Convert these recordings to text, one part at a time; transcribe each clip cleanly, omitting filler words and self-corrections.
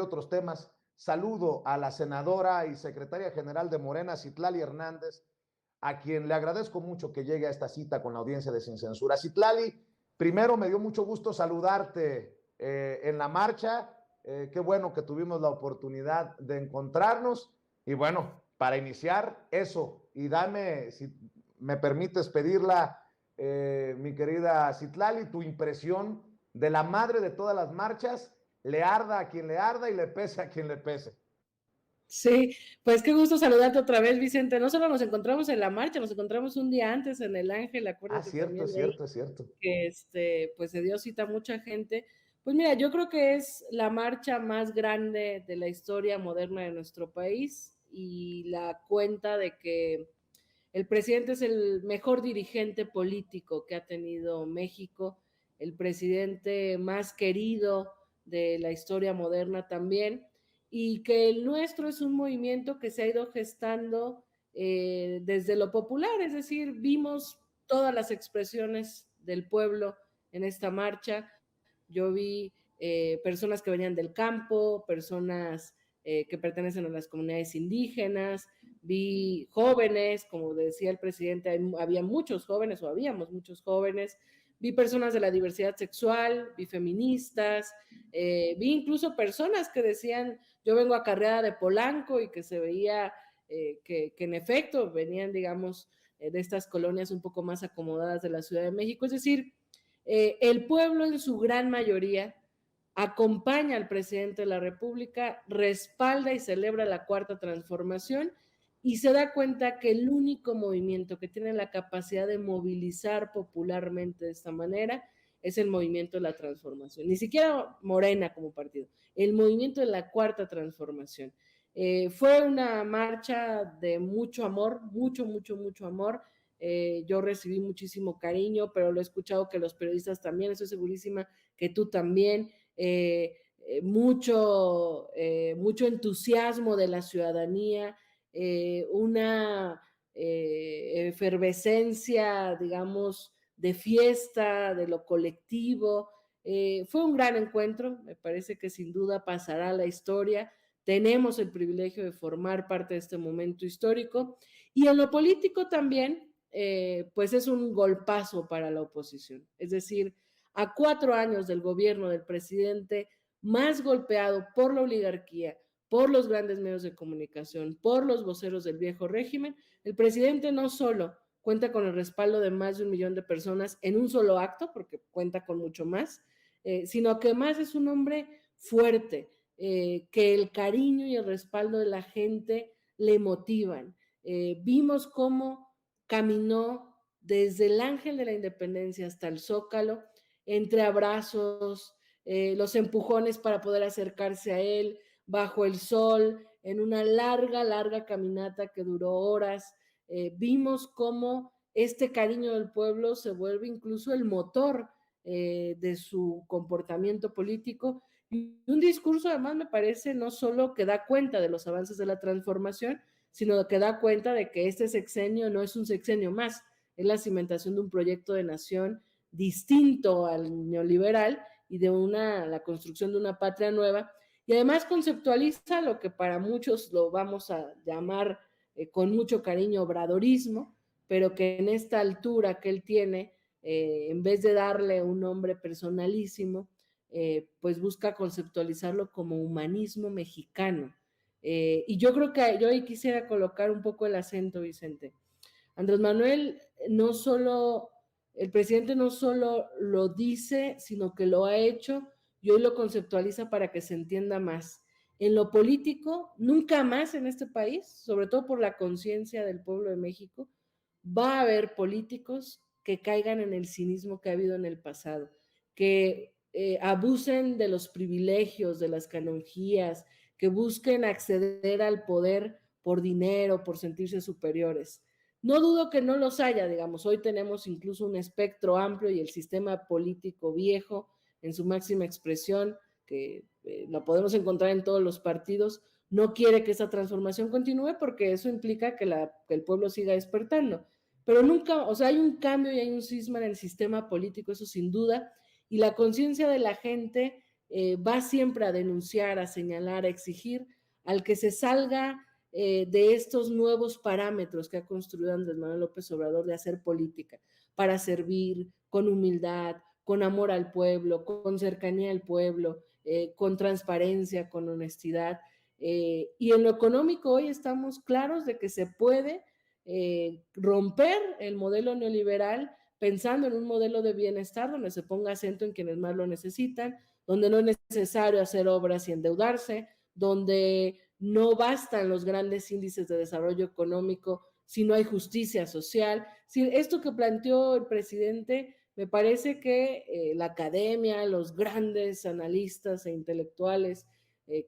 otros temas. Saludo a la senadora y secretaria general de Morena, Citlali Hernández, a quien le agradezco mucho que llegue a esta cita con la audiencia de Sin Censura. Citlali, primero me dio mucho gusto saludarte en la marcha. Qué bueno que tuvimos la oportunidad de encontrarnos. Y bueno, para iniciar eso, y dame, si me permites pedirla, mi querida Citlali, tu impresión de la madre de todas las marchas, le arda a quien le arda y le pese a quien le pese. Sí, pues qué gusto saludarte otra vez, Vicente. No solo nos encontramos en la marcha, nos encontramos un día antes en el Ángel, acuérdate Cierto, también es de ahí, cierto, es cierto. que pues se dio cita a mucha gente. Pues mira, yo creo que es la marcha más grande de la historia moderna de nuestro país y la cuenta de que el presidente es el mejor dirigente político que ha tenido México, el presidente más querido de la historia moderna también, y que el nuestro es un movimiento que se ha ido gestando desde lo popular, es decir, vimos todas las expresiones del pueblo en esta marcha. Yo vi personas que venían del campo, personas que pertenecen a las comunidades indígenas, vi jóvenes, como decía el presidente, había muchos jóvenes o habíamos muchos jóvenes, vi personas de la diversidad sexual, vi feministas, vi incluso personas que decían, yo vengo acarreada de Polanco y que se veía que en efecto venían, digamos, de estas colonias un poco más acomodadas de la Ciudad de México, es decir, el pueblo en su gran mayoría acompaña al presidente de la República, respalda y celebra la Cuarta Transformación y se da cuenta que el único movimiento que tiene la capacidad de movilizar popularmente de esta manera es el movimiento de la transformación, ni siquiera Morena como partido, el movimiento de la Cuarta Transformación. Fue una marcha de mucho amor, mucho, mucho, mucho amor. Yo recibí muchísimo cariño, pero lo he escuchado que los periodistas también, estoy segurísima que tú también, mucho entusiasmo de la ciudadanía, una efervescencia, digamos, de fiesta, de lo colectivo. Fue un gran encuentro, me parece que sin duda pasará a la historia. Tenemos el privilegio de formar parte de este momento histórico y en lo político también, pues es un golpazo para la oposición. Es decir, a 4 años del gobierno del presidente más golpeado por la oligarquía, por los grandes medios de comunicación, por los voceros del viejo régimen, el presidente no solo cuenta con el respaldo de más de 1 millón de personas en un solo acto, porque cuenta con mucho más, sino que más es un hombre fuerte, que el cariño y el respaldo de la gente le motivan. Vimos cómo caminó desde el Ángel de la Independencia hasta el Zócalo, entre abrazos, los empujones para poder acercarse a él, bajo el sol, en una larga, larga caminata que duró horas. Vimos cómo este cariño del pueblo se vuelve incluso el motor de su comportamiento político. Y un discurso, además, me parece, no solo que da cuenta de los avances de la transformación, sino que da cuenta de que este sexenio no es un sexenio más, es la cimentación de un proyecto de nación distinto al neoliberal y de la construcción de una patria nueva, y además conceptualiza lo que para muchos lo vamos a llamar con mucho cariño obradorismo, pero que en esta altura que él tiene, en vez de darle un nombre personalísimo, pues busca conceptualizarlo como humanismo mexicano. Y yo creo que yo ahí quisiera colocar un poco el acento, Vicente. Andrés Manuel no solo, el presidente no solo lo dice, sino que lo ha hecho y hoy lo conceptualiza para que se entienda más. En lo político, nunca más en este país, sobre todo por la conciencia del pueblo de México, va a haber políticos que caigan en el cinismo que ha habido en el pasado, que abusen de los privilegios, de las canonjías, que busquen acceder al poder por dinero, por sentirse superiores. No dudo que no los haya, digamos, hoy tenemos incluso un espectro amplio y el sistema político viejo en su máxima expresión, que lo podemos encontrar en todos los partidos, no quiere que esa transformación continúe porque eso implica que el pueblo siga despertando. Pero nunca, o sea, hay un cambio y hay un cisma en el sistema político, eso sin duda, y la conciencia de la gente va siempre a denunciar, a señalar, a exigir al que se salga de estos nuevos parámetros que ha construido Andrés Manuel López Obrador de hacer política, para servir con humildad, con amor al pueblo, con cercanía al pueblo, con transparencia, con honestidad. Y en lo económico hoy estamos claros de que se puede romper el modelo neoliberal pensando en un modelo de bienestar donde se ponga acento en quienes más lo necesitan, donde no es necesario hacer obras y endeudarse, donde no bastan los grandes índices de desarrollo económico si no hay justicia social. Si esto que planteó el presidente, me parece que la academia, los grandes analistas e intelectuales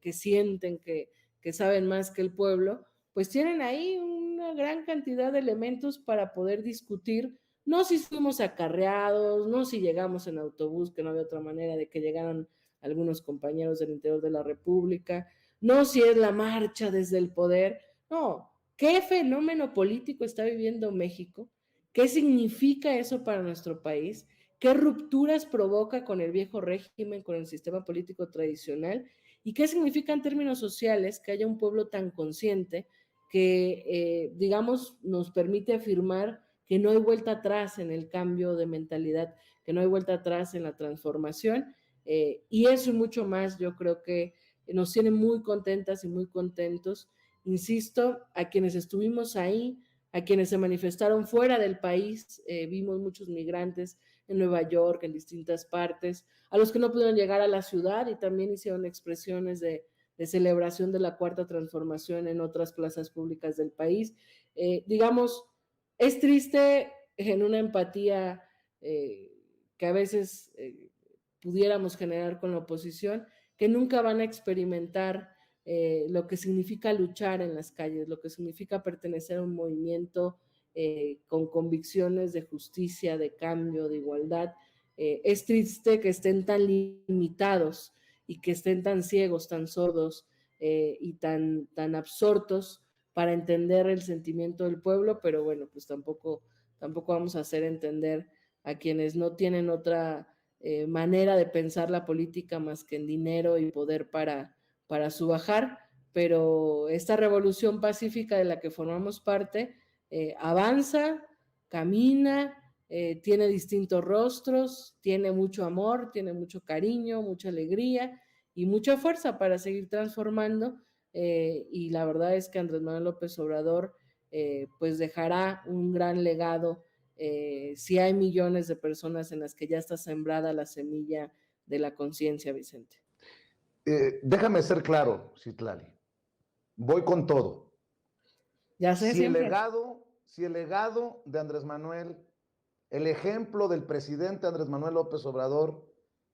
que sienten que saben más que el pueblo, pues tienen ahí una gran cantidad de elementos para poder discutir, no si fuimos acarreados, no si llegamos en autobús, que no había otra manera de que llegaran algunos compañeros del interior de la República, no si es la marcha desde el poder, no, ¿qué fenómeno político está viviendo México? ¿Qué significa eso para nuestro país? ¿Qué rupturas provoca con el viejo régimen, con el sistema político tradicional? ¿Y qué significa en términos sociales que haya un pueblo tan consciente que, digamos, nos permite afirmar que no hay vuelta atrás en el cambio de mentalidad, que no hay vuelta atrás en la transformación? Y eso y mucho más yo creo que nos tiene muy contentas y muy contentos. Insisto, a quienes estuvimos ahí, a quienes se manifestaron fuera del país, vimos muchos migrantes en Nueva York, en distintas partes, a los que no pudieron llegar a la ciudad y también hicieron expresiones de celebración de la Cuarta Transformación en otras plazas públicas del país. Digamos, es triste en una empatía que a veces pudiéramos generar con la oposición, que nunca van a experimentar lo que significa luchar en las calles, lo que significa pertenecer a un movimiento con convicciones de justicia, de cambio, de igualdad. Es triste que estén tan limitados y que estén tan ciegos, tan sordos y tan absortos para entender el sentimiento del pueblo, pero bueno, pues tampoco vamos a hacer entender a quienes no tienen otra manera de pensar la política más que en dinero y poder para subajar, pero esta revolución pacífica de la que formamos parte avanza, camina, tiene distintos rostros, tiene mucho amor, tiene mucho cariño, mucha alegría y mucha fuerza para seguir transformando, y la verdad es que Andrés Manuel López Obrador pues dejará un gran legado si hay millones de personas en las que ya está sembrada la semilla de la conciencia, Vicente. Déjame ser claro, Citlali. Voy con todo. Ya sé, siempre. Si el legado de Andrés Manuel, el ejemplo del presidente Andrés Manuel López Obrador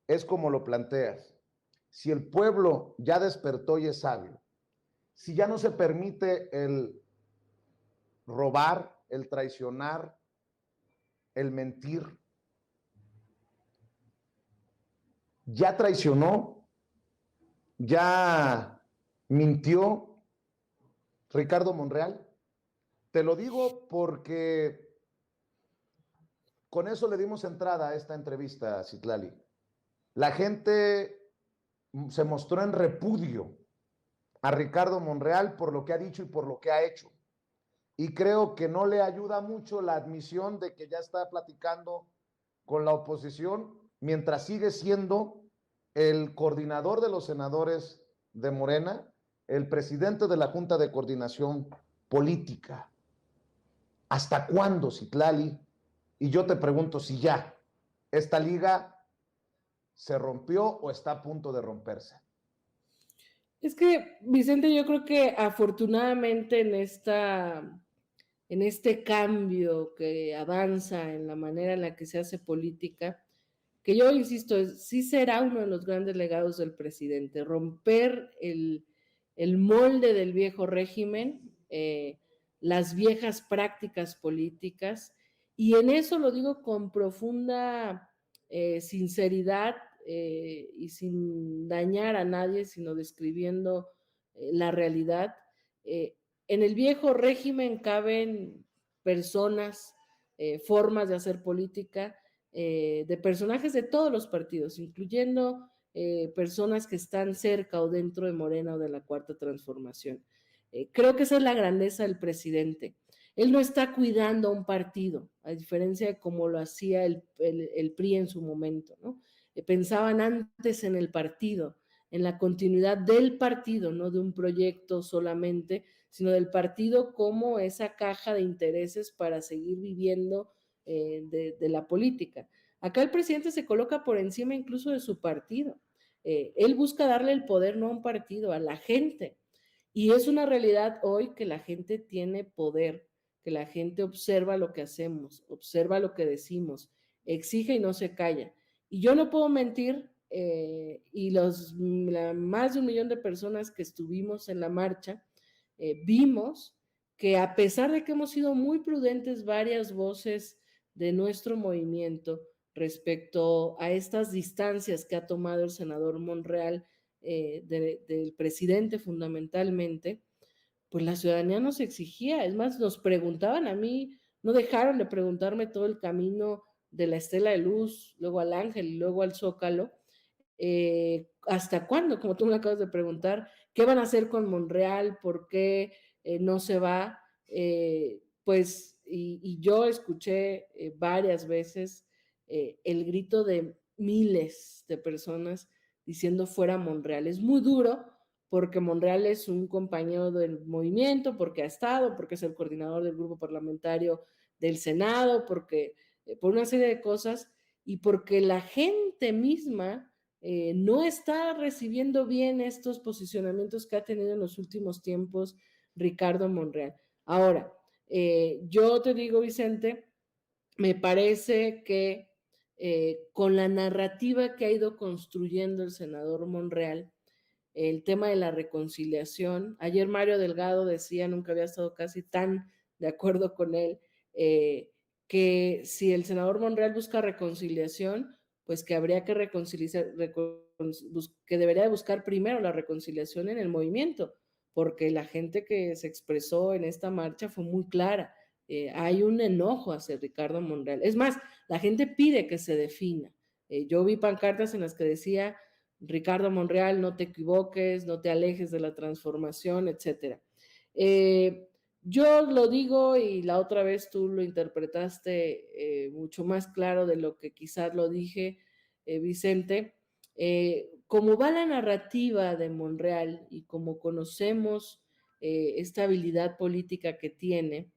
es como lo planteas, si el pueblo ya despertó y es sabio, si ya no se permite el robar, el traicionar, el mentir, ya traicionó, ya mintió Ricardo Monreal. Te lo digo porque con eso le dimos entrada a esta entrevista, Citlali. La gente se mostró en repudio a Ricardo Monreal por lo que ha dicho y por lo que ha hecho. Y creo que no le ayuda mucho la admisión de que ya está platicando con la oposición mientras sigue siendo el coordinador de los senadores de Morena, el presidente de la Junta de Coordinación Política. ¿Hasta cuándo, Citlali? Y yo te pregunto si ya esta liga se rompió o está a punto de romperse. Es que, Vicente, yo creo que afortunadamente en este cambio que avanza en la manera en la que se hace política, que yo insisto, sí será uno de los grandes legados del presidente, romper el molde del viejo régimen, las viejas prácticas políticas, y en eso lo digo con profunda sinceridad y sin dañar a nadie, sino describiendo la realidad. En el viejo régimen caben personas, formas de hacer política, de personajes de todos los partidos, incluyendo personas que están cerca o dentro de Morena o de la Cuarta Transformación. Creo que esa es la grandeza del presidente. Él no está cuidando a un partido, a diferencia de como lo hacía el PRI en su momento, ¿no? Pensaban antes en el partido, en la continuidad del partido, no de un proyecto solamente, sino del partido como esa caja de intereses para seguir viviendo de la política. Acá el presidente se coloca por encima incluso de su partido. Él busca darle el poder no a un partido, a la gente. Y es una realidad hoy que la gente tiene poder, que la gente observa lo que hacemos, observa lo que decimos, exige y no se calla. Y yo no puedo mentir, y más de 1 millón de personas que estuvimos en la marcha, vimos que a pesar de que hemos sido muy prudentes varias voces de nuestro movimiento respecto a estas distancias que ha tomado el senador Monreal del presidente fundamentalmente, pues la ciudadanía nos exigía, es más, nos preguntaban a mí, no dejaron de preguntarme todo el camino de la Estela de Luz, luego al Ángel y luego al Zócalo, ¿hasta cuándo? Como tú me acabas de preguntar, ¿qué van a hacer con Monreal? ¿Por qué no se va? Pues, y yo escuché varias veces el grito de miles de personas diciendo fuera Monreal. Es muy duro porque Monreal es un compañero del movimiento, porque ha estado, porque es el coordinador del grupo parlamentario del Senado, porque por una serie de cosas y porque la gente misma no está recibiendo bien estos posicionamientos que ha tenido en los últimos tiempos Ricardo Monreal. Ahora, yo te digo, Vicente, me parece que con la narrativa que ha ido construyendo el senador Monreal, el tema de la reconciliación, ayer Mario Delgado decía, nunca había estado casi tan de acuerdo con él, que si el senador Monreal busca reconciliación, pues que habría que que debería de buscar primero la reconciliación en el movimiento, porque la gente que se expresó en esta marcha fue muy clara. Hay un enojo hacia Ricardo Monreal. Es más, la gente pide que se defina. Yo vi pancartas en las que decía Ricardo Monreal, no te equivoques, no te alejes de la transformación, etc. Yo lo digo y la otra vez tú lo interpretaste mucho más claro de lo que quizás lo dije, Vicente. Como va la narrativa de Monreal y como conocemos esta habilidad política que tiene,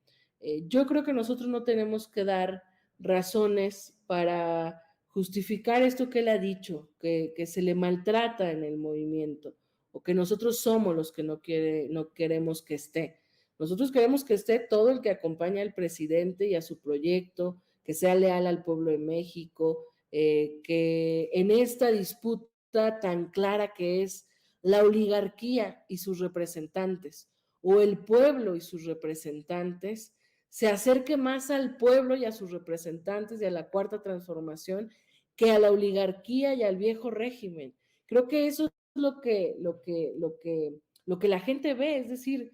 yo creo que nosotros no tenemos que dar razones para justificar esto que él ha dicho, que se le maltrata en el movimiento o que nosotros somos los que no queremos que esté. Nosotros queremos que esté todo el que acompaña al presidente y a su proyecto, que sea leal al pueblo de México, que en esta disputa tan clara que es la oligarquía y sus representantes, o el pueblo y sus representantes, se acerque más al pueblo y a sus representantes y a la Cuarta Transformación que a la oligarquía y al viejo régimen. Creo que eso es lo que la gente ve, es decir,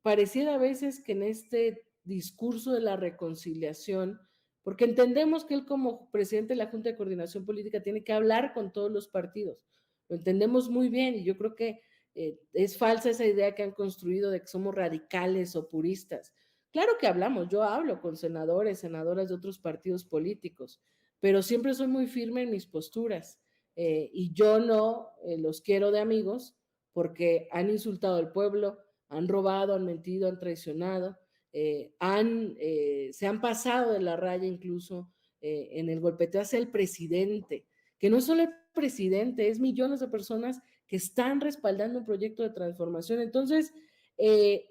pareciera a veces que en este discurso de la reconciliación, porque entendemos que él como presidente de la Junta de Coordinación Política tiene que hablar con todos los partidos, lo entendemos muy bien y yo creo que es falsa esa idea que han construido de que somos radicales o puristas. Claro que hablamos, yo hablo con senadores, senadoras de otros partidos políticos, pero siempre soy muy firme en mis posturas y yo no los quiero de amigos porque han insultado al pueblo, han robado, han mentido, han traicionado, se han pasado de la raya incluso en el golpeteo hacia el presidente, que no es solo el presidente, es millones de personas que están respaldando un proyecto de transformación. Entonces,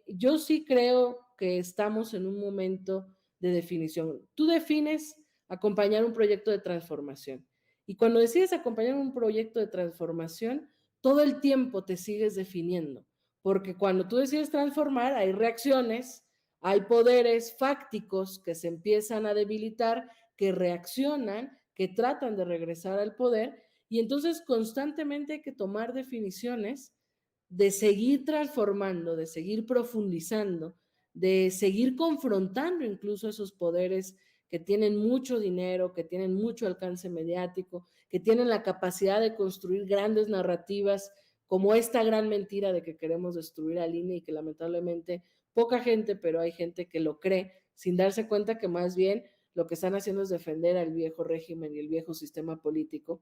yo sí creo que estamos en un momento de definición. Tú defines acompañar un proyecto de transformación. Y cuando decides acompañar un proyecto de transformación, todo el tiempo te sigues definiendo, porque cuando tú decides transformar, hay reacciones, hay poderes fácticos que se empiezan a debilitar, que reaccionan, que tratan de regresar al poder, y entonces constantemente hay que tomar definiciones de seguir transformando, de seguir profundizando, de seguir confrontando incluso esos poderes que tienen mucho dinero, que tienen mucho alcance mediático, que tienen la capacidad de construir grandes narrativas, como esta gran mentira de que queremos destruir al INE y que lamentablemente poca gente, pero hay gente que lo cree, sin darse cuenta que más bien lo que están haciendo es defender al viejo régimen y el viejo sistema político.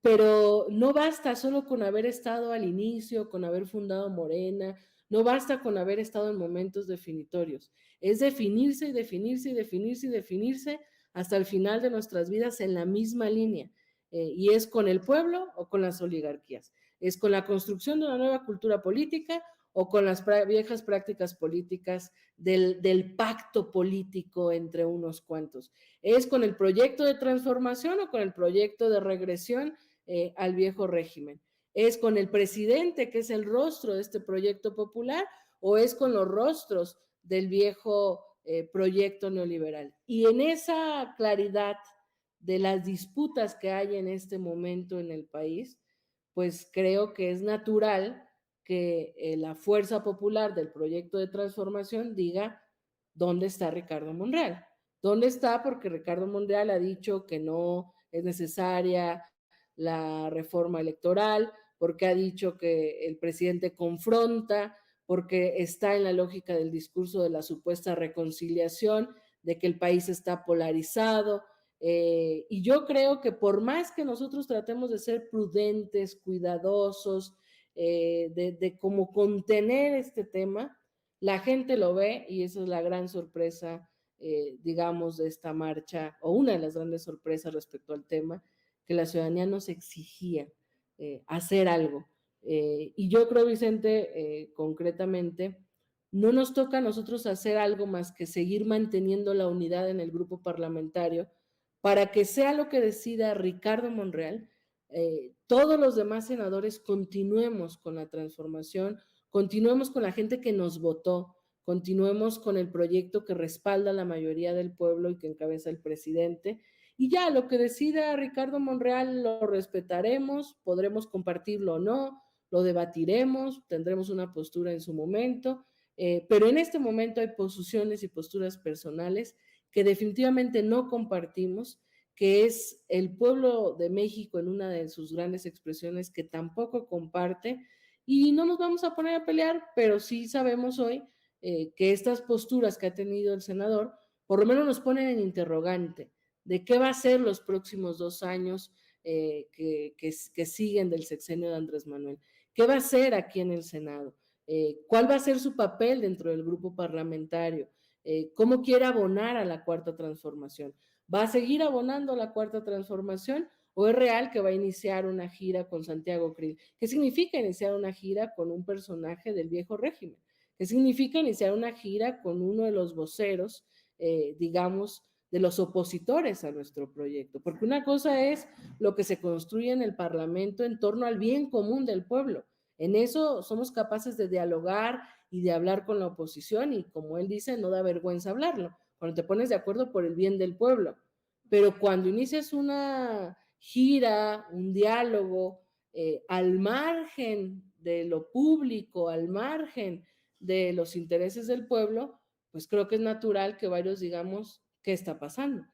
Pero no basta solo con haber estado al inicio, con haber fundado Morena, no basta con haber estado en momentos definitorios, es definirse y definirse y definirse y definirse hasta el final de nuestras vidas en la misma línea. Y es con el pueblo o con las oligarquías, es con la construcción de una nueva cultura política o con las viejas prácticas políticas del pacto político entre unos cuantos. Es con el proyecto de transformación o con el proyecto de regresión al viejo régimen. Es con el presidente, que es el rostro de este proyecto popular, o es con los rostros del viejo proyecto neoliberal. Y en esa claridad de las disputas que hay en este momento en el país, pues creo que es natural que la fuerza popular del proyecto de transformación diga dónde está Ricardo Monreal. ¿Dónde está? Porque Ricardo Monreal ha dicho que no es necesaria la reforma electoral, porque ha dicho que el presidente confronta, porque está en la lógica del discurso de la supuesta reconciliación, de que el país está polarizado. Y yo creo que por más que nosotros tratemos de ser prudentes, cuidadosos, de cómo contener este tema, la gente lo ve y esa es la gran sorpresa, digamos, de esta marcha, o una de las grandes sorpresas respecto al tema, que la ciudadanía nos exigía hacer algo. Y yo creo, Vicente, concretamente, no nos toca a nosotros hacer algo más que seguir manteniendo la unidad en el grupo parlamentario para que sea lo que decida Ricardo Monreal, todos los demás senadores continuemos con la transformación, continuemos con la gente que nos votó, continuemos con el proyecto que respalda la mayoría del pueblo y que encabeza el presidente. Y ya, lo que decida Ricardo Monreal lo respetaremos, podremos compartirlo o no, lo debatiremos, tendremos una postura en su momento, pero en este momento hay posiciones y posturas personales que definitivamente no compartimos, que es el pueblo de México en una de sus grandes expresiones que tampoco comparte, y no nos vamos a poner a pelear, pero sí sabemos hoy que estas posturas que ha tenido el senador por lo menos nos ponen en interrogante de qué va a ser los próximos 2 años que siguen del sexenio de Andrés Manuel, qué va a ser aquí en el Senado, cuál va a ser su papel dentro del grupo parlamentario, cómo quiere abonar a la cuarta transformación. ¿Va a seguir abonando a la cuarta transformación o es real que va a iniciar una gira con Santiago Krill? ¿Qué significa iniciar una gira con un personaje del viejo régimen? ¿Qué significa iniciar una gira con uno de los voceros, digamos, de los opositores a nuestro proyecto? Porque una cosa es lo que se construye en el Parlamento en torno al bien común del pueblo. En eso somos capaces de dialogar y de hablar con la oposición y, como él dice, no da vergüenza hablarlo, cuando te pones de acuerdo por el bien del pueblo. Pero cuando inicias una gira, un diálogo, al margen de lo público, al margen de los intereses del pueblo, pues creo que es natural que varios digamos qué está pasando.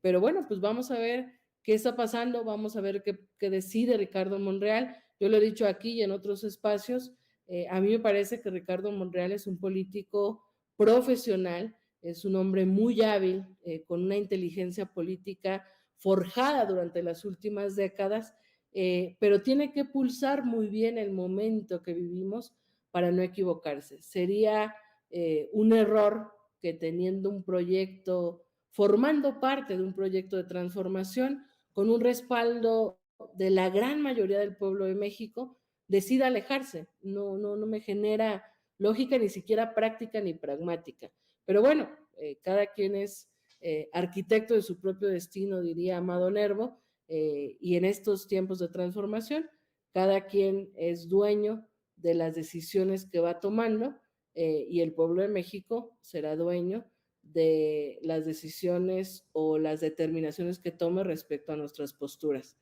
Pero bueno, pues vamos a ver qué está pasando, vamos a ver qué decide Ricardo Monreal. Yo lo he dicho aquí y en otros espacios, a mí me parece que Ricardo Monreal es un político profesional, es un hombre muy hábil, con una inteligencia política forjada durante las últimas décadas, pero tiene que pulsar muy bien el momento que vivimos para no equivocarse. Sería un error que teniendo un proyecto, formando parte de un proyecto de transformación, con un respaldo de la gran mayoría del pueblo de México, decida alejarse. No me genera lógica, ni siquiera práctica ni pragmática. Pero bueno, cada quien es arquitecto de su propio destino, diría Amado Nervo, y en estos tiempos de transformación, cada quien es dueño de las decisiones que va tomando, y el pueblo de México será dueño de las decisiones o las determinaciones que tome respecto a nuestras posturas.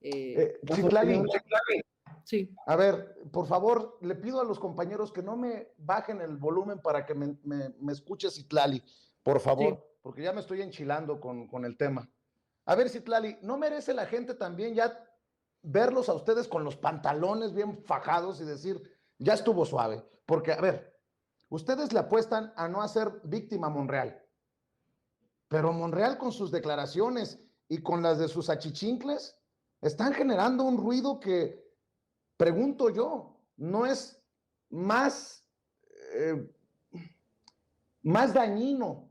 Citlali, sí. A ver, por favor, le pido a los compañeros que no me bajen el volumen para que me escuche Citlali. por Sí. favor, porque ya me estoy enchilando con el tema. A ver, Citlali, ¿no merece la gente también ya verlos a ustedes con los pantalones bien fajados y decir, ya estuvo suave? Porque, a ver, ustedes le apuestan a no hacer víctima a Monreal, pero Monreal con sus declaraciones y con las de sus achichincles están generando un ruido que, pregunto yo, no es más, eh, más dañino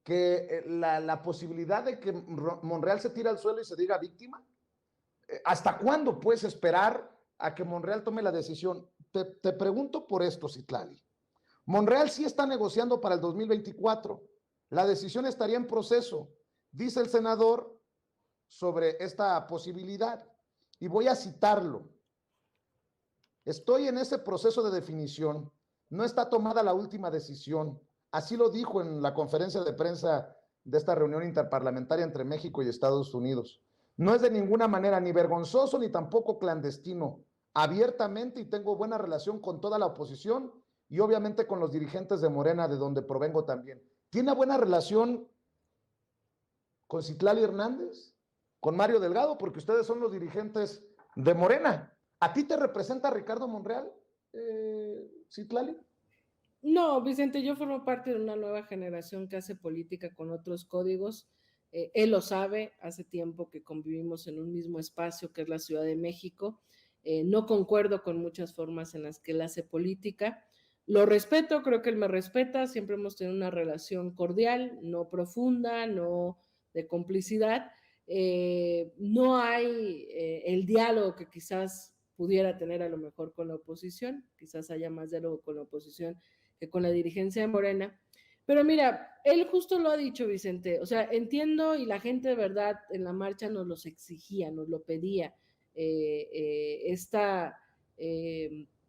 que la posibilidad de que Monreal se tire al suelo y se diga víctima. ¿Hasta cuándo puedes esperar a que Monreal tome la decisión? Te pregunto por esto, Citlali. Monreal sí está negociando para el 2024. La decisión estaría en proceso, dice el senador sobre esta posibilidad. Y voy a citarlo. Estoy en ese proceso de definición. No está tomada la última decisión. Así lo dijo en la conferencia de prensa de esta reunión interparlamentaria entre México y Estados Unidos. No es de ninguna manera ni vergonzoso ni tampoco clandestino. Abiertamente, y tengo buena relación con toda la oposición y obviamente con los dirigentes de Morena, de donde provengo también. ¿Tiene buena relación con Citlali Hernández, con Mario Delgado? Porque ustedes son los dirigentes de Morena. ¿A ti te representa Ricardo Monreal, Citlali? No, Vicente, yo formo parte de una nueva generación que hace política con otros códigos. Él lo sabe, hace tiempo que convivimos en un mismo espacio que es la Ciudad de México. No concuerdo con muchas formas en las que él hace política. Lo respeto, creo que él me respeta, siempre hemos tenido una relación cordial, no profunda, no de complicidad. No hay el diálogo que quizás pudiera tener a lo mejor con la oposición, quizás haya más diálogo con la oposición que con la dirigencia de Morena. Pero mira, él justo lo ha dicho, Vicente, o sea, entiendo y la gente de verdad en la marcha nos los exigía, nos lo pedía, esta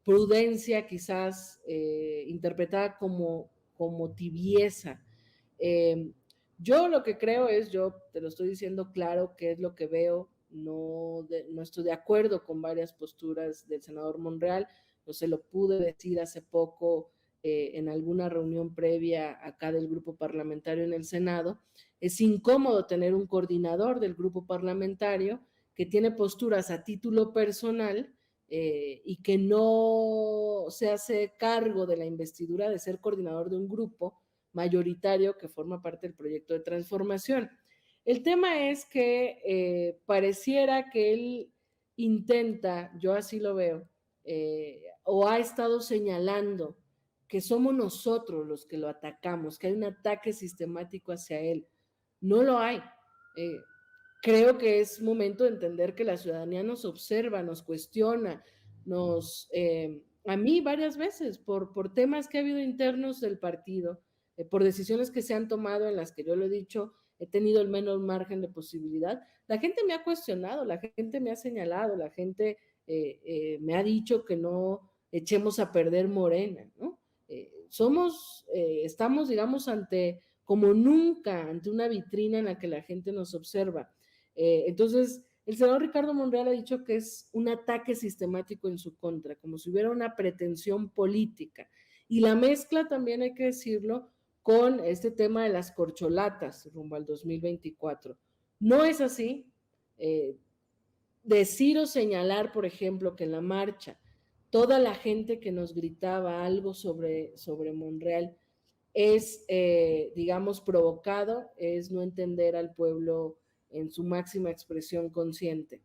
prudencia quizás interpretada como tibieza. Yo lo que creo es, yo te lo estoy diciendo claro, que es lo que veo, no estoy de acuerdo con varias posturas del senador Monreal, no se lo pude decir hace poco en alguna reunión previa acá del grupo parlamentario en el Senado. Es incómodo tener un coordinador del grupo parlamentario que tiene posturas a título personal y que no se hace cargo de la investidura de ser coordinador de un grupo mayoritario que forma parte del proyecto de transformación. El tema es que pareciera que él intenta, yo así lo veo, o ha estado señalando que somos nosotros los que lo atacamos, que hay un ataque sistemático hacia él. No lo hay. Creo que es momento de entender que la ciudadanía nos observa, nos cuestiona, a mí varias veces, por temas que ha habido internos del partido, por decisiones que se han tomado en las que yo lo he dicho, he tenido el menos margen de posibilidad. La gente me ha cuestionado, la gente me ha señalado, la gente me ha dicho que no echemos a perder Morena, ¿no? Estamos, digamos, como nunca, ante una vitrina en la que la gente nos observa. Entonces, el senador Ricardo Monreal ha dicho que es un ataque sistemático en su contra, como si hubiera una pretensión política. Y la mezcla también, hay que decirlo, con este tema de las corcholatas rumbo al 2024. No es así. Decir o señalar, por ejemplo, que en la marcha toda la gente que nos gritaba algo sobre Monreal es, digamos, provocado, es no entender al pueblo en su máxima expresión consciente.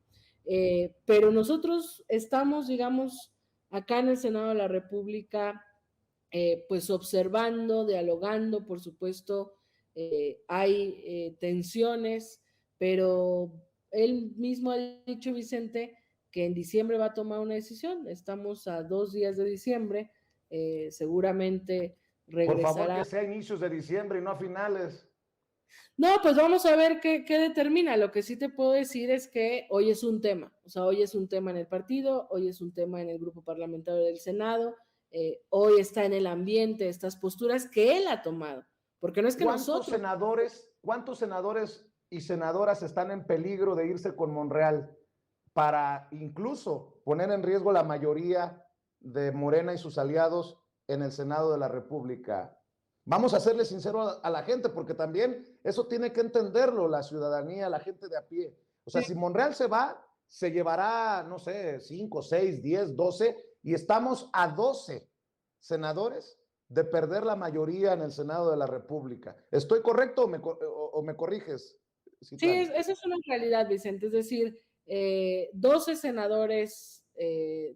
Pero nosotros estamos, digamos, acá en el Senado de la República, pues observando, dialogando, por supuesto, hay tensiones, pero él mismo ha dicho, Vicente, que en diciembre va a tomar una decisión. Estamos a 2 días de diciembre, seguramente Por favor, regresará. que sea a inicios de diciembre y no a finales. No, pues vamos a ver qué determina. Lo que sí te puedo decir es que hoy es un tema, o sea, hoy es un tema en el partido, hoy es un tema en el grupo parlamentario del Senado, hoy está en el ambiente estas posturas que él ha tomado, porque no es que nosotros... ¿Cuántos senadores y senadoras están en peligro de irse con Monreal para incluso poner en riesgo la mayoría de Morena y sus aliados en el Senado de la República? Vamos a serle sincero a la gente, porque también eso tiene que entenderlo la ciudadanía, la gente de a pie. O sea, Sí. si Monreal se va, se llevará, no sé, 5, 6, 10, 12, y estamos a 12 senadores de perder la mayoría en el Senado de la República. ¿Estoy correcto o me corriges, Sí, Citlali? esa es una realidad, Vicente. Es decir, 12 senadores,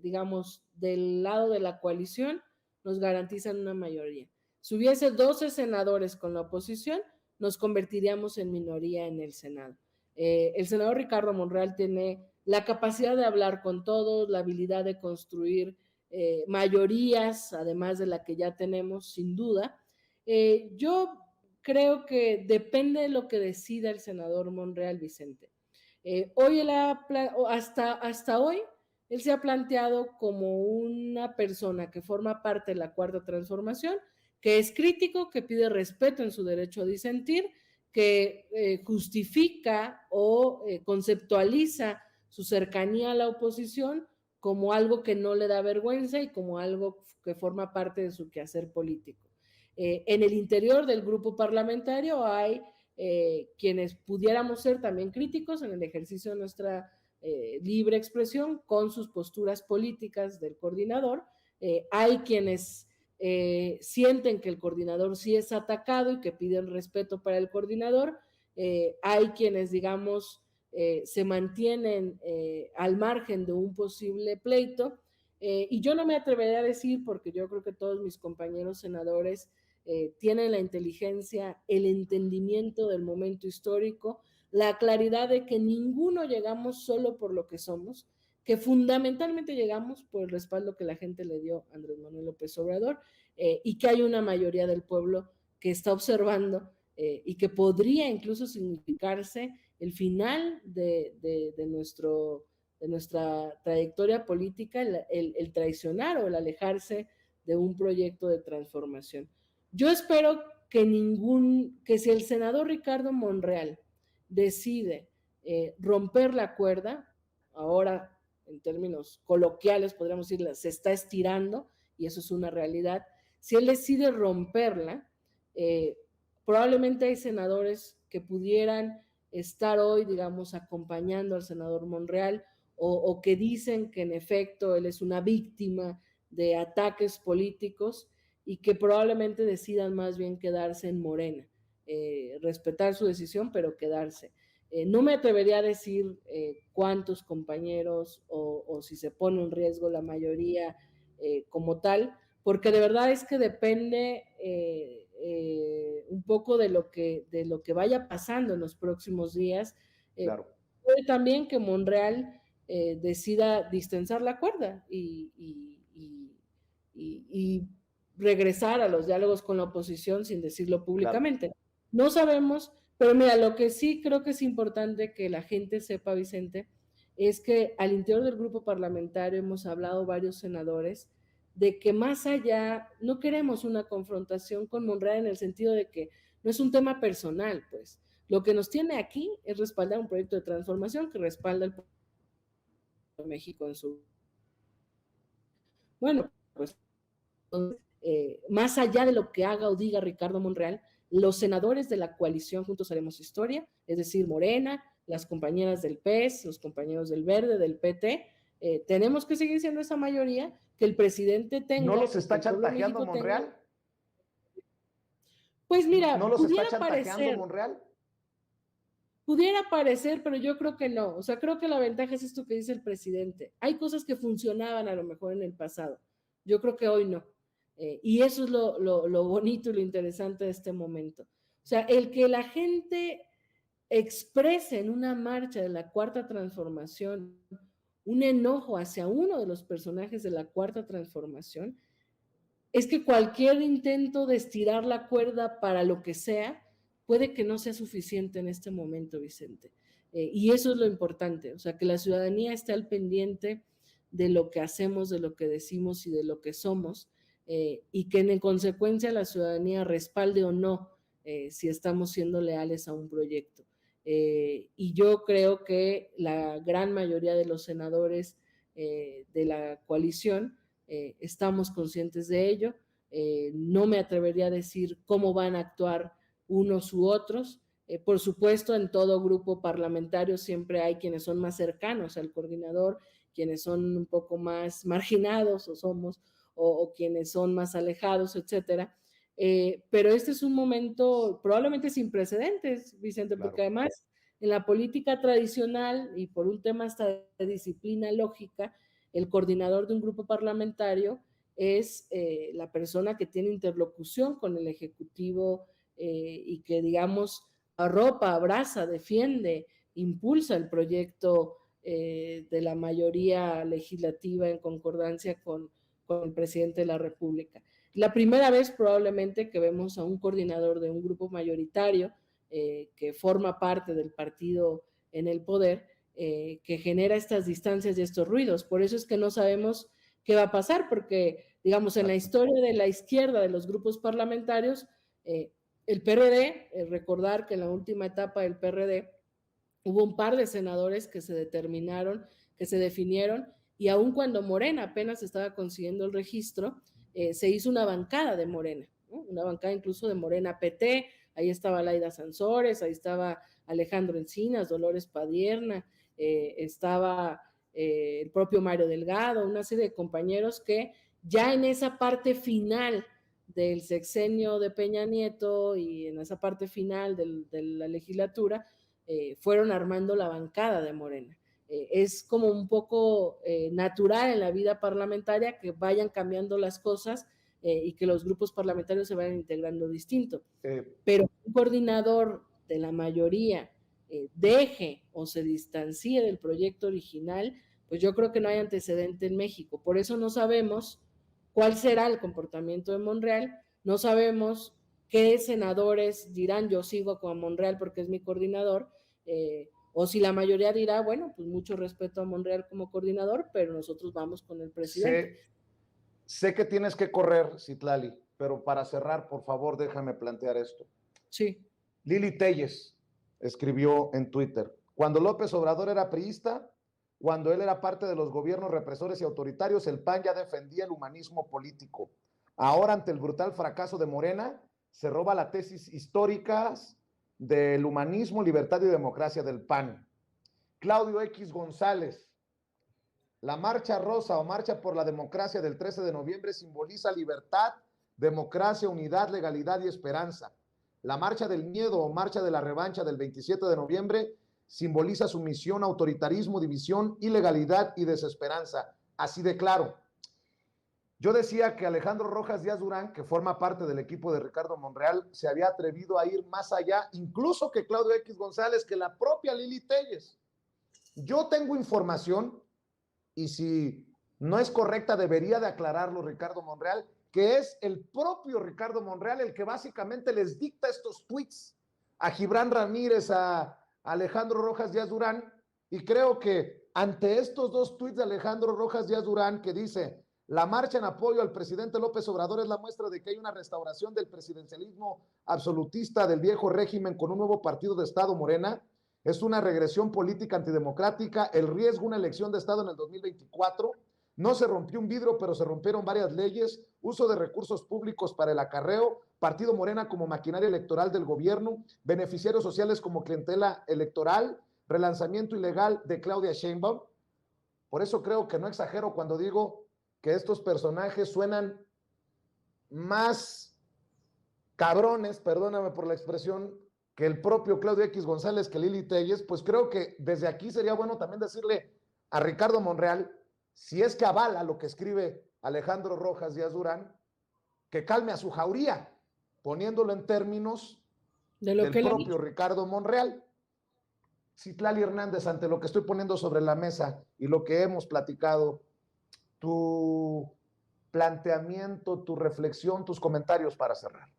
digamos, del lado de la coalición nos garantizan una mayoría. Si hubiese 12 senadores con la oposición, nos convertiríamos en minoría en el Senado. El senador Ricardo Monreal tiene la capacidad de hablar con todos, la habilidad de construir mayorías, además de la que ya tenemos, sin duda. Yo creo que depende de lo que decida el senador Monreal, Vicente. Hoy hasta hoy, él se ha planteado como una persona que forma parte de la Cuarta Transformación, que es crítico, que pide respeto en su derecho a disentir, que justifica o conceptualiza su cercanía a la oposición como algo que no le da vergüenza y como algo que forma parte de su quehacer político. En el interior del grupo parlamentario hay quienes pudiéramos ser también críticos en el ejercicio de nuestra libre expresión con sus posturas políticas del coordinador. Hay quienes sienten que el coordinador sí es atacado y que piden respeto para el coordinador. Hay quienes, digamos, se mantienen al margen de un posible pleito. Y yo no me atrevería a decir, porque yo creo que todos mis compañeros senadores tienen la inteligencia, el entendimiento del momento histórico, la claridad de que ninguno llegamos solo por lo que somos, que fundamentalmente llegamos por el respaldo que la gente le dio a Andrés Manuel López Obrador y que hay una mayoría del pueblo que está observando y que podría incluso significarse el final de nuestra trayectoria política, el traicionar o el alejarse de un proyecto de transformación. Yo espero que si el senador Ricardo Monreal decide romper la cuerda, ahora en términos coloquiales podríamos decir, se está estirando, y eso es una realidad, si él decide romperla, probablemente hay senadores que pudieran estar hoy, digamos, acompañando al senador Monreal o que dicen que en efecto él es una víctima de ataques políticos y que probablemente decidan más bien quedarse en Morena, respetar su decisión, pero quedarse. No me atrevería a decir cuántos compañeros o si se pone en riesgo la mayoría como tal, porque de verdad es que depende un poco de lo que vaya pasando en los próximos días. Claro. Puede también que Monreal decida distensar la cuerda y regresar a los diálogos con la oposición sin decirlo públicamente. Claro. No sabemos, pero mira, lo que sí creo que es importante que la gente sepa, Vicente, es que al interior del grupo parlamentario hemos hablado varios senadores de que más allá no queremos una confrontación con Monreal en el sentido de que no es un tema personal, pues. Lo que nos tiene aquí es respaldar un proyecto de transformación que respalda el pueblo de México en su... Bueno, pues más allá de lo que haga o diga Ricardo Monreal, los senadores de la coalición Juntos Haremos Historia, es decir, Morena, las compañeras del PES, los compañeros del Verde, del PT, tenemos que seguir siendo esa mayoría que el presidente tenga. ¿No los está que el chantajeando Monreal? Tenga. Pues mira, ¿no los está chantajeando Monreal? Pudiera parecer, pero yo creo que no. O sea, creo que la ventaja es esto que dice el presidente. Hay cosas que funcionaban a lo mejor en el pasado. Yo creo que hoy no. Y eso es lo bonito y lo interesante de este momento. O sea, el que la gente exprese en una marcha de la Cuarta Transformación un enojo hacia uno de los personajes de la Cuarta Transformación, es que cualquier intento de estirar la cuerda para lo que sea, puede que no sea suficiente en este momento, Vicente. Y eso es lo importante, o sea, que la ciudadanía esté al pendiente de lo que hacemos, de lo que decimos y de lo que somos, y que en consecuencia la ciudadanía respalde o no si estamos siendo leales a un proyecto. Y yo creo que la gran mayoría de los senadores de la coalición estamos conscientes de ello. no me atrevería a decir cómo van a actuar unos u otros. Por supuesto, en todo grupo parlamentario siempre hay quienes son más cercanos al coordinador, quienes son un poco más marginados o quienes son más alejados, etcétera. Pero este es un momento probablemente sin precedentes, Vicente, Claro. porque además en la política tradicional y por un tema hasta de disciplina lógica, el coordinador de un grupo parlamentario es la persona que tiene interlocución con el Ejecutivo y que, digamos, arropa, abraza, defiende, impulsa el proyecto de la mayoría legislativa en concordancia con el presidente de la República. La primera vez probablemente que vemos a un coordinador de un grupo mayoritario que forma parte del partido en el poder, que genera estas distancias y estos ruidos. Por eso es que no sabemos qué va a pasar, porque, digamos, en la historia de la izquierda, de los grupos parlamentarios, el PRD, recordar que en la última etapa del PRD hubo un par de senadores que se determinaron, que se definieron, y aun cuando Morena apenas estaba consiguiendo el registro, se hizo una bancada de Morena, ¿no? Una bancada incluso de Morena PT, ahí estaba Laida Sansores, ahí estaba Alejandro Encinas, Dolores Padierna, estaba el propio Mario Delgado, una serie de compañeros que ya en esa parte final del sexenio de Peña Nieto y en esa parte final de la legislatura, fueron armando la bancada de Morena. Es como un poco natural en la vida parlamentaria que vayan cambiando las cosas y que los grupos parlamentarios se vayan integrando distinto. Pero un coordinador de la mayoría deje o se distancie del proyecto original, pues yo creo que no hay antecedente en México. Por eso no sabemos cuál será el comportamiento de Monreal, no sabemos qué senadores dirán yo sigo con Monreal porque es mi coordinador, o si la mayoría dirá, bueno, pues mucho respeto a Monreal como coordinador, pero nosotros vamos con el presidente. Sé que tienes que correr, Citlali, pero para cerrar, por favor, déjame plantear esto. Sí. Lili Telles escribió en Twitter, cuando López Obrador era priista, cuando él era parte de los gobiernos represores y autoritarios, el PAN ya defendía el humanismo político. Ahora, ante el brutal fracaso de Morena, se roba la tesis históricas del humanismo, libertad y democracia del PAN. Claudio X González, la marcha rosa o marcha por la democracia del 13 de noviembre simboliza libertad, democracia, unidad, legalidad y esperanza. La marcha del miedo o marcha de la revancha del 27 de noviembre simboliza sumisión, autoritarismo, división, ilegalidad y desesperanza. Así de claro. Yo decía que Alejandro Rojas Díaz Durán, que forma parte del equipo de Ricardo Monreal, se había atrevido a ir más allá, incluso que Claudio X González, que la propia Lili Telles. Yo tengo información, y si no es correcta, debería de aclararlo Ricardo Monreal, que es el propio Ricardo Monreal el que básicamente les dicta estos tweets a Gibran Ramírez, a Alejandro Rojas Díaz Durán, y creo que ante estos dos tweets de Alejandro Rojas Díaz Durán que dice, la marcha en apoyo al presidente López Obrador es la muestra de que hay una restauración del presidencialismo absolutista del viejo régimen con un nuevo partido de Estado, Morena, es una regresión política antidemocrática, el riesgo de una elección de Estado en el 2024, no se rompió un vidrio, pero se rompieron varias leyes, uso de recursos públicos para el acarreo, Partido Morena como maquinaria electoral del gobierno, beneficiarios sociales como clientela electoral, relanzamiento ilegal de Claudia Sheinbaum. Por eso creo que no exagero cuando digo que estos personajes suenan más cabrones, perdóname por la expresión, que el propio Claudio X González, que Lili Telles. Pues creo que desde aquí sería bueno también decirle a Ricardo Monreal, si es que avala lo que escribe Alejandro Rojas Díaz Durán, que calme a su jauría, poniéndolo en términos del propio Ricardo Monreal. Citlali Hernández, ante lo que estoy poniendo sobre la mesa y lo que hemos platicado, tu planteamiento, tu reflexión, tus comentarios para cerrar.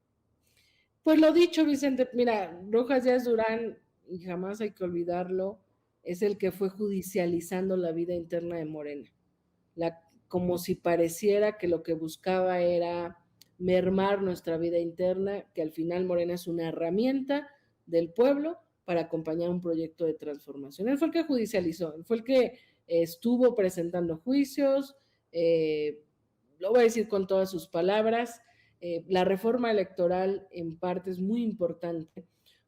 Pues lo dicho, Vicente, mira, Rojas Díaz Durán, y jamás hay que olvidarlo, es el que fue judicializando la vida interna de Morena. Como si pareciera que lo que buscaba era mermar nuestra vida interna, que al final Morena es una herramienta del pueblo para acompañar un proyecto de transformación. Él fue el que judicializó, él fue el que estuvo presentando juicios, lo voy a decir con todas sus palabras, La reforma electoral en parte es muy importante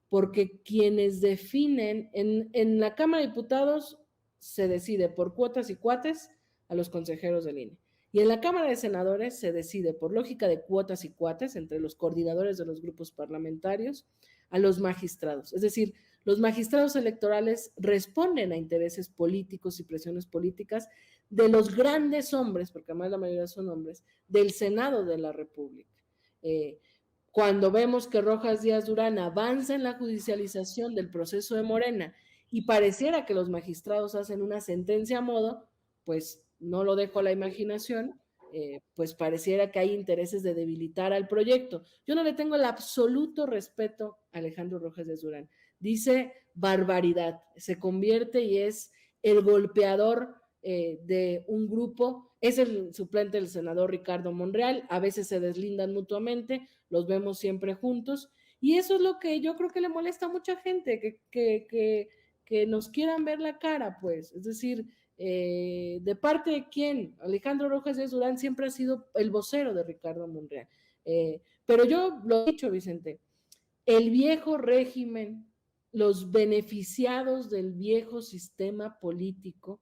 porque quienes definen, en la Cámara de Diputados se decide por cuotas y cuates a los consejeros del INE. Y en la Cámara de Senadores se decide por lógica de cuotas y cuates entre los coordinadores de los grupos parlamentarios a los magistrados. Es decir, los magistrados electorales responden a intereses políticos y presiones políticas de los grandes hombres, porque además la mayoría son hombres, del Senado de la República. Cuando vemos que Rojas Díaz Durán avanza en la judicialización del proceso de Morena y pareciera que los magistrados hacen una sentencia a modo, pues no lo dejo a la imaginación, pues pareciera que hay intereses de debilitar al proyecto. Yo no le tengo el absoluto respeto a Alejandro Rojas Díaz Durán. Dice barbaridad, se convierte y es el golpeador de un grupo, es el suplente del senador Ricardo Monreal, a veces se deslindan mutuamente, los vemos siempre juntos, y eso es lo que yo creo que le molesta a mucha gente, que nos quieran ver la cara, pues, es decir, ¿de parte de quién? Alejandro Rojas Díaz Durán siempre ha sido el vocero de Ricardo Monreal, pero yo lo he dicho, Vicente, el viejo régimen, los beneficiados del viejo sistema político,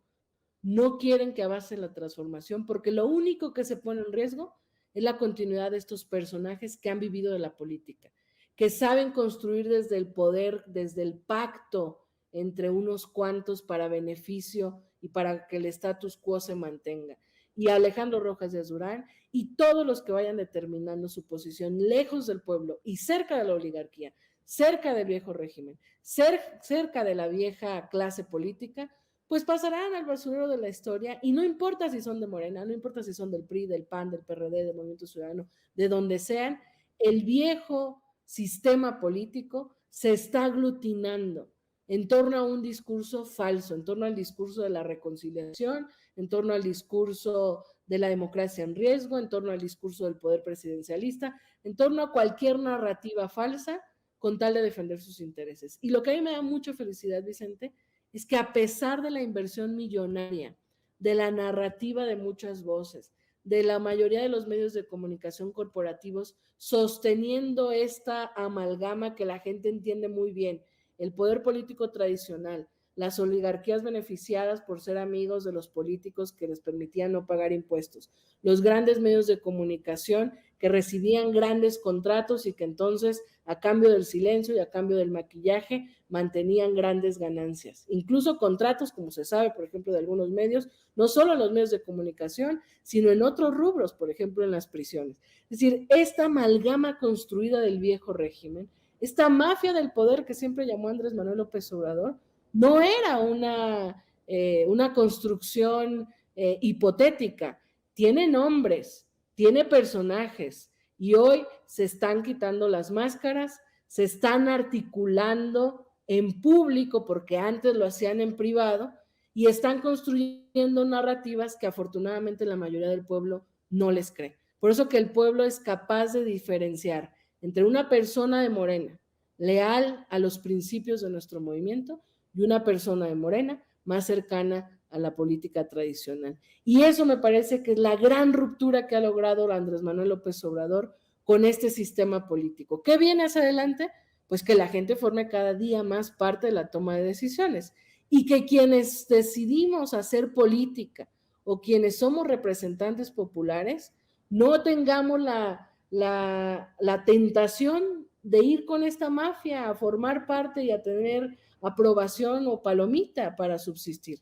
no quieren que avance la transformación porque lo único que se pone en riesgo es la continuidad de estos personajes que han vivido de la política, que saben construir desde el poder, desde el pacto entre unos cuantos para beneficio y para que el status quo se mantenga. Y Alejandro Rojas de Durán y todos los que vayan determinando su posición lejos del pueblo y cerca de la oligarquía, cerca del viejo régimen, cerca de la vieja clase política, pues pasarán al basurero de la historia y no importa si son de Morena, no importa si son del PRI, del PAN, del PRD, del Movimiento Ciudadano, de donde sean, el viejo sistema político se está aglutinando en torno a un discurso falso, en torno al discurso de la reconciliación, en torno al discurso de la democracia en riesgo, en torno al discurso del poder presidencialista, en torno a cualquier narrativa falsa con tal de defender sus intereses. Y lo que a mí me da mucha felicidad, Vicente, es que a pesar de la inversión millonaria, de la narrativa de muchas voces, de la mayoría de los medios de comunicación corporativos sosteniendo esta amalgama que la gente entiende muy bien, el poder político tradicional, las oligarquías beneficiadas por ser amigos de los políticos que les permitían no pagar impuestos, los grandes medios de comunicación que recibían grandes contratos y que entonces a cambio del silencio y a cambio del maquillaje mantenían grandes ganancias. Incluso contratos, como se sabe, por ejemplo, de algunos medios, no solo en los medios de comunicación, sino en otros rubros, por ejemplo, en las prisiones. Es decir, esta amalgama construida del viejo régimen, esta mafia del poder que siempre llamó Andrés Manuel López Obrador, no era una construcción hipotética, tiene nombres, tiene personajes y hoy se están quitando las máscaras, se están articulando en público porque antes lo hacían en privado y están construyendo narrativas que afortunadamente la mayoría del pueblo no les cree. Por eso que el pueblo es capaz de diferenciar entre una persona de Morena leal a los principios de nuestro movimiento y una persona de Morena más cercana a la política tradicional. Y eso me parece que es la gran ruptura que ha logrado Andrés Manuel López Obrador con este sistema político. ¿Qué viene hacia adelante? Pues que la gente forme cada día más parte de la toma de decisiones y que quienes decidimos hacer política o quienes somos representantes populares no tengamos la tentación de ir con esta mafia a formar parte y a tener aprobación o palomita para subsistir.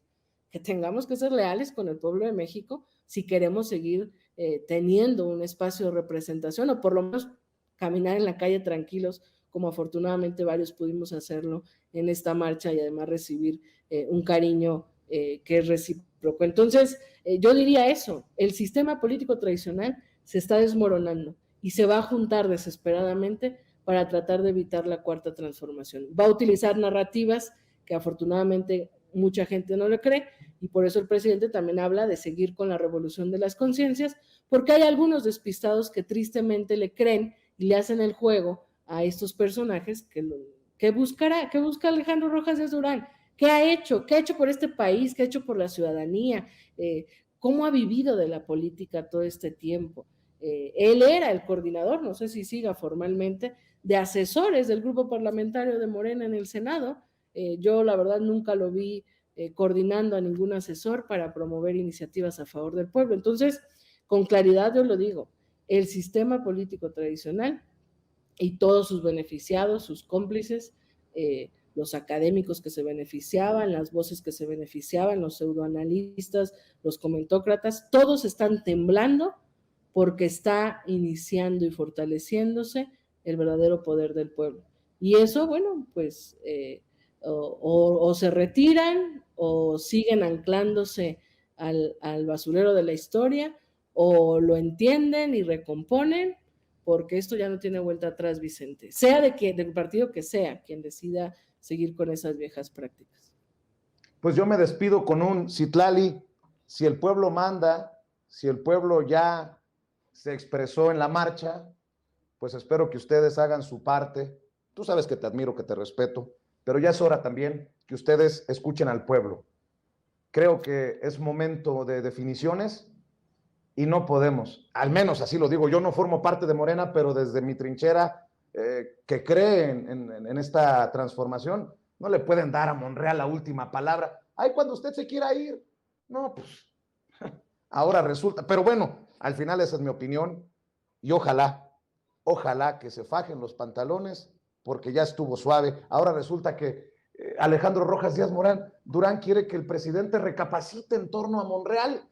Que tengamos que ser leales con el pueblo de México si queremos seguir teniendo un espacio de representación o por lo menos caminar en la calle tranquilos, como afortunadamente varios pudimos hacerlo en esta marcha y además recibir un cariño que es recíproco. Entonces, yo diría eso, el sistema político tradicional se está desmoronando y se va a juntar desesperadamente para tratar de evitar la cuarta transformación. Va a utilizar narrativas que afortunadamente mucha gente no le cree y por eso el presidente también habla de seguir con la revolución de las conciencias, porque hay algunos despistados que tristemente le creen y le hacen el juego a estos personajes que busca Alejandro Rojas de Durán. ¿Qué ha hecho? ¿Qué ha hecho por este país? ¿Qué ha hecho por la ciudadanía? ¿Cómo ha vivido de la política todo este tiempo? Él era el coordinador, no sé si siga formalmente, de asesores del grupo parlamentario de Morena en el Senado. Yo la verdad nunca lo vi coordinando a ningún asesor para promover iniciativas a favor del pueblo. Entonces, con claridad yo lo digo, el sistema político tradicional y todos sus beneficiados, sus cómplices, los académicos que se beneficiaban, las voces que se beneficiaban, los pseudoanalistas, los comentócratas, todos están temblando porque está iniciando y fortaleciéndose el verdadero poder del pueblo. Y eso, bueno, pues o se retiran o siguen anclándose al basurero de la historia, o lo entienden y recomponen, porque esto ya no tiene vuelta atrás, Vicente. Sea del partido que sea quien decida seguir con esas viejas prácticas. Pues yo me despido con un Citlali, si el pueblo manda, si el pueblo ya se expresó en la marcha, pues espero que ustedes hagan su parte. Tú sabes que te admiro, que te respeto, pero ya es hora también que ustedes escuchen al pueblo. Creo que es momento de definiciones y no podemos, al menos así lo digo, yo no formo parte de Morena, pero desde mi trinchera que cree en esta transformación, no le pueden dar a Monreal la última palabra. Ay, cuando usted se quiera ir, no, pues ahora resulta, pero bueno, al final esa es mi opinión y ojalá que se fajen los pantalones porque ya estuvo suave. Ahora resulta que Alejandro Rojas Díaz Durán quiere que el presidente recapacite en torno a Monreal.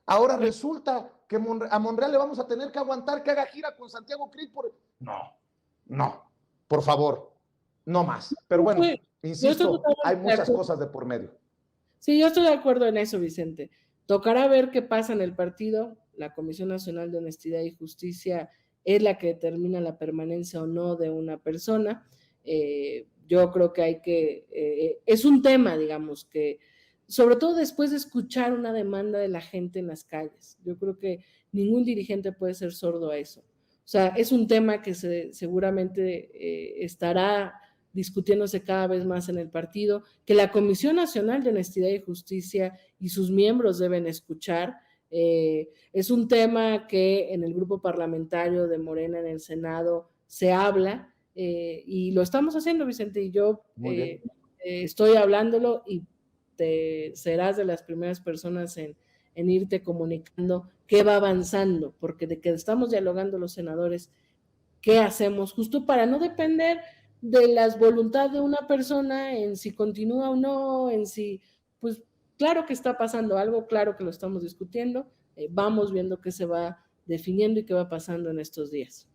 Ahora resulta que a Monreal le vamos a tener que aguantar que haga gira con Santiago Krill. No, por favor, no más. Pero bueno, insisto, hay muchas cosas de por medio. Sí, yo estoy de acuerdo en eso, Vicente. Tocará ver qué pasa en el partido. La Comisión Nacional de Honestidad y Justicia es la que determina la permanencia o no de una persona. Yo creo que es un tema, digamos, que sobre todo después de escuchar una demanda de la gente en las calles. Yo creo que ningún dirigente puede ser sordo a eso. O sea, es un tema que seguramente estará discutiéndose cada vez más en el partido, que la Comisión Nacional de Honestidad y Justicia y sus miembros deben escuchar. Es un tema que en el grupo parlamentario de Morena en el Senado se habla y lo estamos haciendo, Vicente, y yo estoy hablándolo y serás de las primeras personas en irte comunicando qué va avanzando, porque de que estamos dialogando los senadores, qué hacemos, justo para no depender de las voluntades de una persona en si continúa o no, en si, pues claro que está pasando algo, claro que lo estamos discutiendo, vamos viendo qué se va definiendo y qué va pasando en estos días.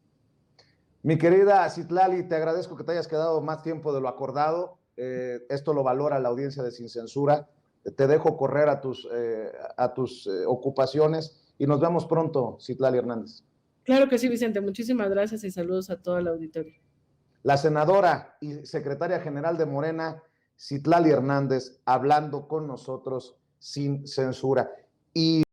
Mi querida Citlali, te agradezco que te hayas quedado más tiempo de lo acordado. Esto lo valora la audiencia de Sin Censura. Te dejo correr a tus ocupaciones y nos vemos pronto, Citlali Hernández. Claro que sí, Vicente. Muchísimas gracias y saludos a toda la auditorio. La senadora y secretaria general de Morena, Citlali Hernández, hablando con nosotros sin censura. Y